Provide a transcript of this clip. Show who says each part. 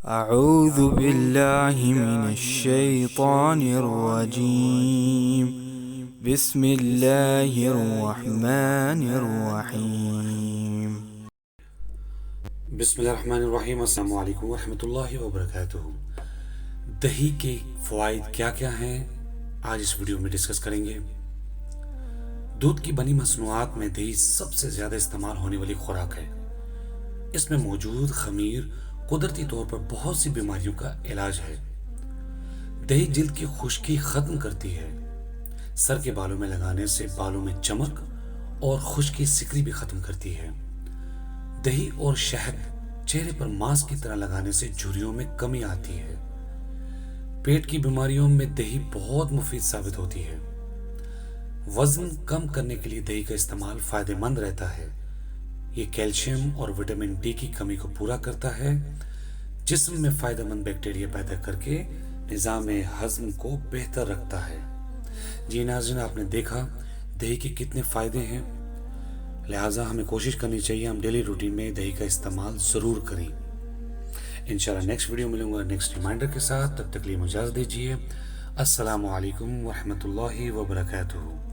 Speaker 1: اعوذ باللہ من الشیطان الرجیم بسم اللہ الرحمن الرحیم۔
Speaker 2: بسم اللہ الرحمن الرحیم۔ السلام علیکم ورحمۃ اللہ وبرکاتہ۔ دہی کے فوائد کیا کیا ہیں آج اس ویڈیو میں ڈسکس کریں گے۔ دودھ کی بنی مصنوعات میں دہی سب سے زیادہ استعمال ہونے والی خوراک ہے۔ اس میں موجود خمیر قدرتی طور پر بہت سی بیماریوں کا علاج ہے۔ دہی جلد کی خشکی ختم کرتی ہے۔ سر کے بالوں میں لگانے سے بالوں میں چمک اور خشکی سکری بھی ختم کرتی ہے۔ دہی اور شہد چہرے پر ماسک کی طرح لگانے سے جھریوں میں کمی آتی ہے۔ پیٹ کی بیماریوں میں دہی بہت مفید ثابت ہوتی ہے۔ وزن کم کرنے کے لیے دہی کا استعمال فائدہ مند رہتا ہے۔ یہ کیلشیم اور وٹامن ڈی کی کمی کو پورا کرتا ہے، جسم میں فائدہ مند بیکٹیریا پیدا کر کے نظام ہضم کو بہتر رکھتا ہے۔ جی ناظرین، آپ نے دیکھا دہی کے کتنے فائدے ہیں، لہٰذا ہمیں کوشش کرنی چاہیے ہم ڈیلی روٹین میں دہی کا استعمال ضرور کریں۔ انشاءاللہ نیکسٹ ویڈیو ملوں گا نیکسٹ ریمائنڈر کے ساتھ، تب تک لیے مجھے اجازت دیجیے۔ السلام علیکم ورحمۃ اللہ وبرکاتہ۔